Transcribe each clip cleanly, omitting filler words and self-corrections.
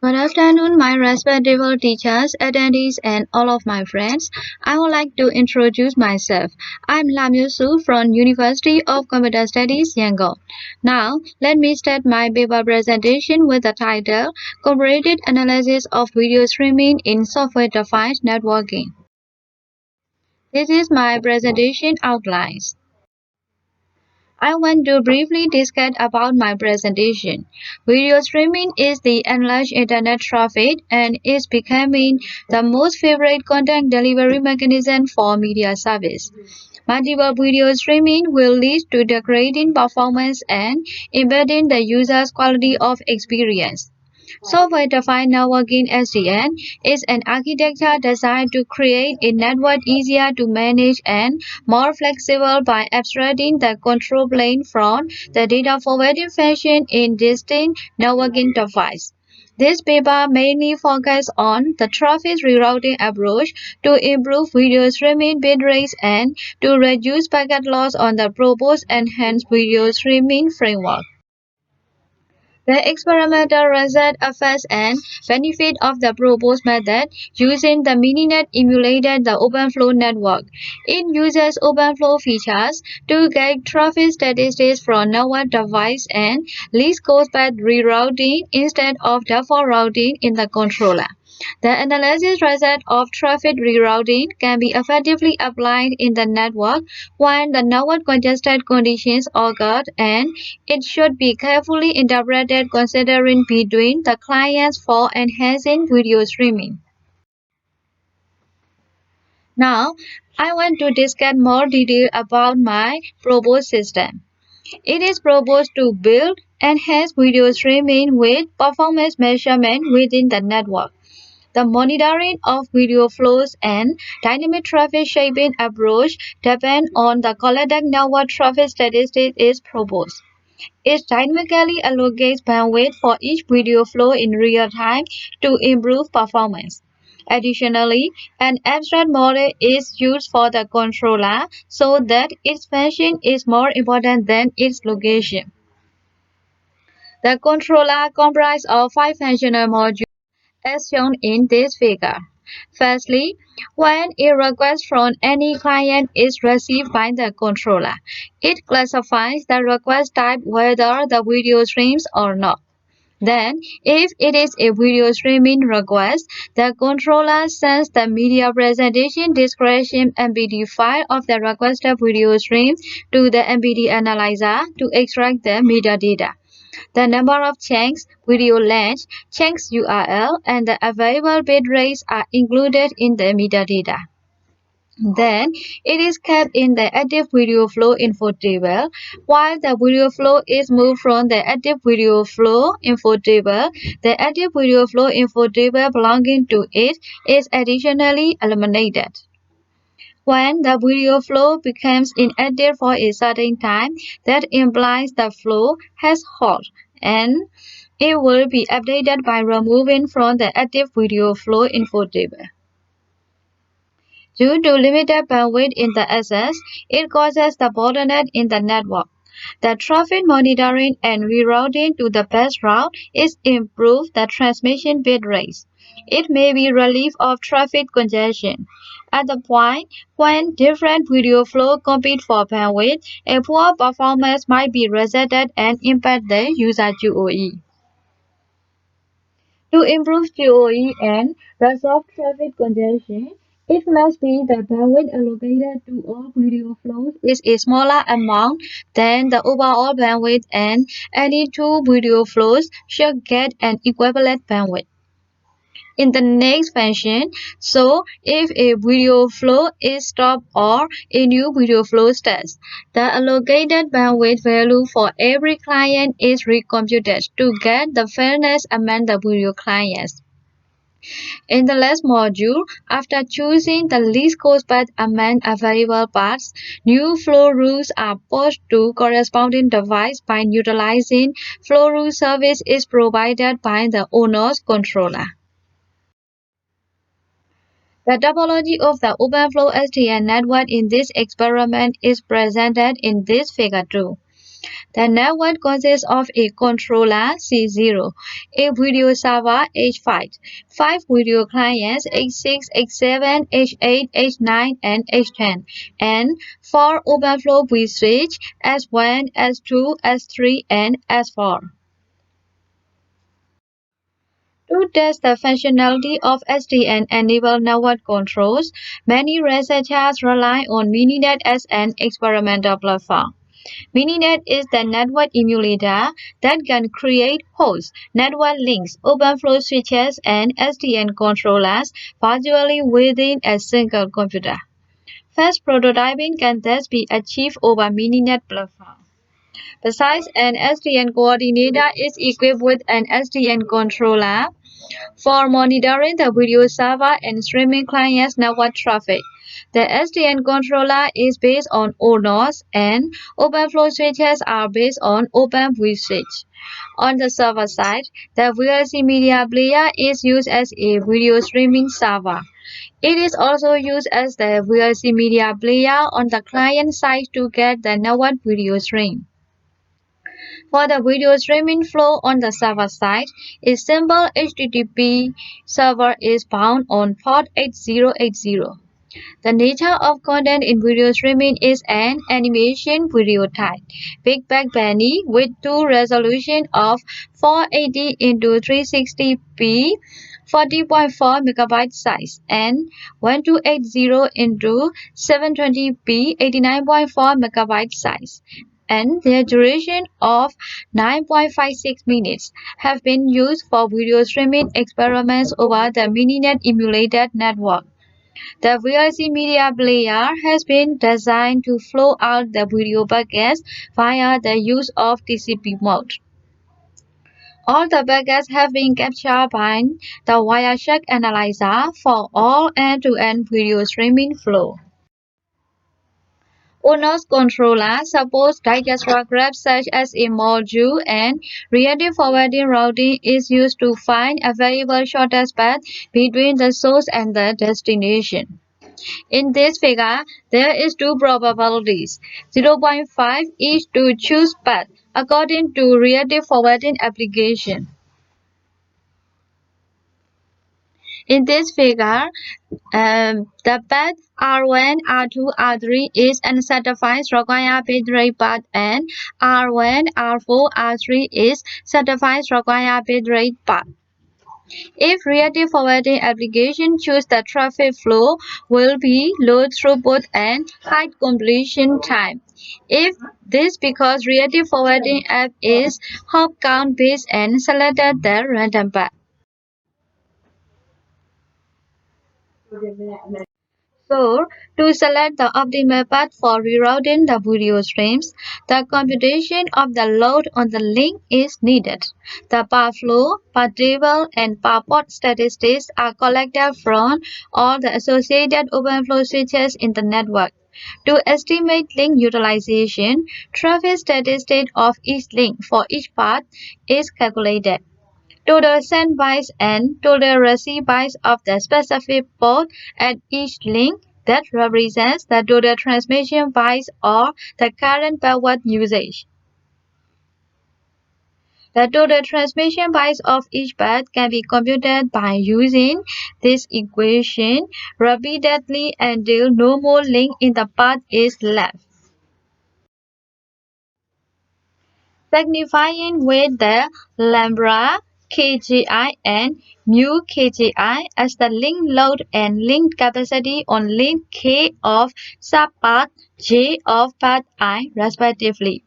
Good afternoon, my respectable teachers, attendees, and all of my friends. I would like to introduce myself. I'm Lam Yusu from University of Computer Studies, Yangon. Now, let me start my paper presentation with the title Comparative Analysis of Video Streaming in Software-Defined Networking. This is my presentation outlines. I want to briefly discuss about my presentation. Video streaming is the enlarged internet traffic and is becoming the most favorite content delivery mechanism for media service. Multiple video streaming will lead to degrading performance and impeding the user's quality of experience. Software-defined networking (SDN) is an architecture designed to create a network easier to manage and more flexible by abstracting the control plane from the data forwarding function in distinct networking devices. This paper mainly focuses on the traffic rerouting approach to improve video streaming bit rates and to reduce packet loss on the proposed enhanced video streaming framework. The experimental result affects and benefit of the proposed method using the mininet emulated the OpenFlow network. It uses OpenFlow features to get traffic statistics from network device and least cost path rerouting instead of default routing in the controller. The analysis result of traffic rerouting can be effectively applied in the network when the network congested conditions occur, and it should be carefully interpreted considering between the clients for enhancing video streaming. Now, I want to discuss more detail about my proposed system. It is proposed to build enhanced video streaming with performance measurement within the network. The monitoring of video flows and dynamic traffic shaping approach depend on the collected network traffic statistics is proposed. It dynamically allocates bandwidth for each video flow in real time to improve performance. Additionally, an abstract model is used for the controller so that its function is more important than its location. The controller comprises of 5 functional modules as shown in this figure. Firstly, when a request from any client is received by the controller, it classifies the request type whether the video streams or not. Then, if it is a video streaming request, the controller sends the media presentation description MPD file of the requested video stream to the MPD analyzer to extract the metadata. The number of chunks, video length, chunks URL, and the available bit rates are included in the metadata. Then, it is kept in the active video flow info table. While the video flow is moved from the active video flow info table, the active video flow info table belonging to it is additionally eliminated. When the video flow becomes inactive for a certain time, that implies the flow has halted, and it will be updated by removing from the active video flow info table. Due to limited bandwidth in the access, it causes the bottleneck in the network. The traffic monitoring and rerouting to the best route is improve the transmission bit rates. It may be relief of traffic congestion. At the point when different video flows compete for bandwidth, a poor performance might be resetted and impact the user GOE. To improve GOE and resolve traffic congestion, it must be the bandwidth allocated to all video flows is a smaller amount than the overall bandwidth, and any two video flows should get an equivalent bandwidth. In the next function, so if a video flow is stopped or a new video flow starts, the allocated bandwidth value for every client is recomputed to get the fairness among the video clients. In the last module, after choosing the least cost path among available paths, new flow rules are pushed to corresponding device by utilizing flow rule service is provided by the owner's controller. The topology of the OpenFlow SDN network in this experiment is presented in this figure too. The network consists of a controller C0, a video server H5, 5 video clients H6, H7, H8, H9, and H10, and 4 overflow bridge switch S1, S2, S3, and S4. To test the functionality of SDN-enabled network controls, many researchers rely on Mininet as an experimental platform. Mininet is the network emulator that can create hosts, network links, overflow switches, and SDN controllers virtually within a single computer. Fast prototyping can thus be achieved over Mininet platform. Besides, an SDN coordinator is equipped with an SDN controller for monitoring the video server and streaming clients' network traffic. The SDN controller is based on ONOS and overflow switches are based on Open switch. On the server side, the VLC media player is used as a video streaming server. It is also used as the VLC media player on the client side to get the network video stream. For the video streaming flow on the server side, a simple HTTP server is bound on port 8080. The nature of content in video streaming is an animation video type, Big Bang Bunny with two resolution of 480 into 360p, 40.4 megabyte size, and 1280 into 720p, 89.4 megabyte size, and their duration of 9.56 minutes have been used for video streaming experiments over the Mininet emulated network. The VLC media player has been designed to flow out the video packets via the use of TCP mode. All the packets have been captured by the Wireshark analyzer for all end-to-end video streaming flow. ONOS controller supports digest grabs such as a module, and reactive forwarding routing is used to find a variable shortest path between the source and the destination. In this figure, there is two probabilities, 0.5 each to choose path according to reactive forwarding application. In this figure, the path R1, R2, R3 is uncertified required bitrate path and R1, R4, R3 is certified required bitrate path. If reactive forwarding application choose the traffic flow will be low throughput and high completion time. If this because reactive forwarding app is hop count based and selected the random path. So, to select the optimal path for rerouting the video streams, the computation of the load on the link is needed. The path flow, path table, and path port statistics are collected from all the associated overflow switches in the network. To estimate link utilization, traffic statistic of each link for each path is calculated. Total send bytes and total receive bytes of the specific port at each link that represents the total transmission bytes or the current bandwidth usage. The total transmission bytes of each path can be computed by using this equation repeatedly until no more link in the path is left. Signifying with the lambda KGI and mu KGI as the link load and link capacity on link K of subpath J of path I respectively.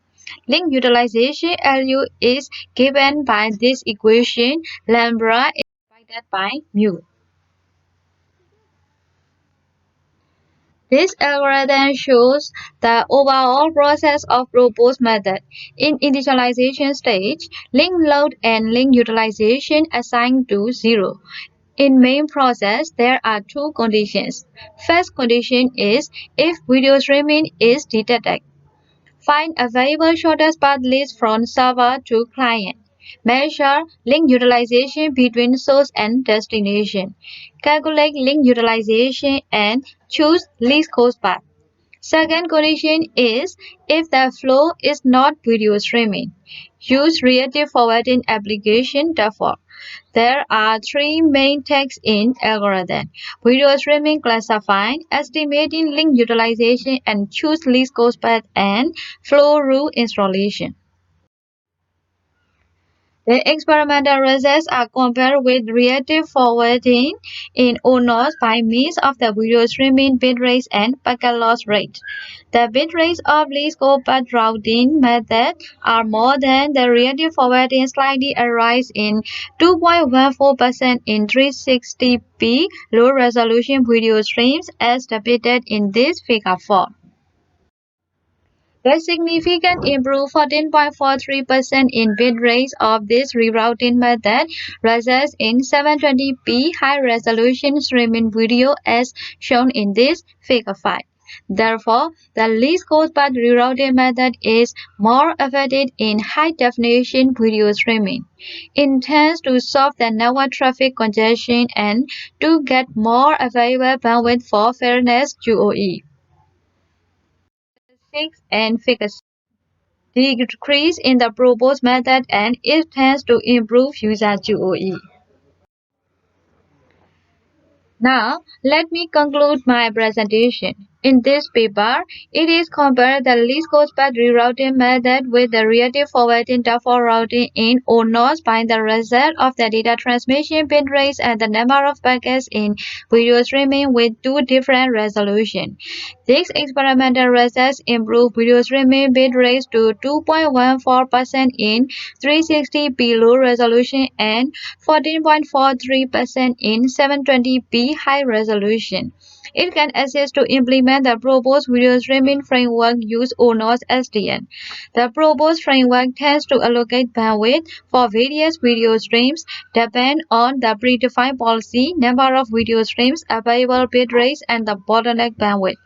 Link utilization LU is given by this equation. Lambda is divided by mu. This algorithm shows the overall process of proposed method. In initialization stage, link load and link utilization assigned to 0. In main process, there are two conditions. First condition is if video streaming is detected. Find a variable shortest path list from server to client. Measure link utilization between source and destination. Calculate link utilization and choose least cost path. Second condition is if the flow is not video streaming. Use reactive forwarding application default. There are three main texts in algorithm: video streaming, classifying, estimating link utilization, and choose least cost path and flow rule installation. The experimental results are compared with reactive forwarding in ONOS by means of the video streaming bitrate and packet loss rate. The bitrates of least path routing method are more than the reactive forwarding, slightly a rise in 2.14% in 360p low resolution video streams as depicted in this figure 4. The significant improved 14.43% in bit rates of this rerouting method results in 720p high-resolution streaming video as shown in this figure 5. Therefore, the least cost path rerouting method is more effective in high-definition video streaming. It intends to solve the network traffic congestion and to get more available bandwidth for fairness GOE. 6 and figure decrease in the proposed method and it tends to improve user GOE. Now, let me conclude my presentation. In this paper, it is compared the least cost path rerouting method with the reactive forwarding default routing in ONOS by the result of the data transmission bit rates and the number of packets in video streaming with two different resolutions. These experimental results improve video streaming bit rates to 2.14% in 360p low resolution and 14.43% in 720p high resolution. It can assist to implement the proposed video streaming framework use ONOS SDN. The proposed framework tends to allocate bandwidth for various video streams depend on the predefined policy, number of video streams, available bit rates, and the bottleneck bandwidth.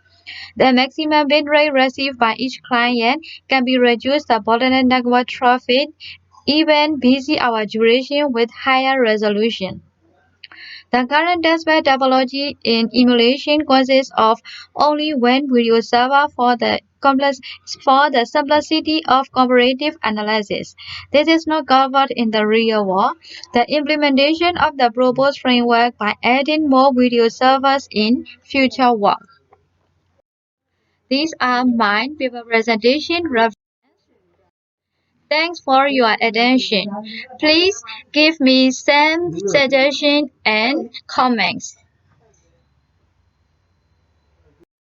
The maximum bit rate received by each client can be reduced the bottleneck network traffic, even busy hour duration with higher resolution. The current testbed topology in emulation consists of only one video server for the simplicity of comparative analysis. This is not covered in the real world. The implementation of the proposed framework by adding more video servers in future work. These are my paper presentation references. Thanks for your attention. Please give me some suggestions and comments.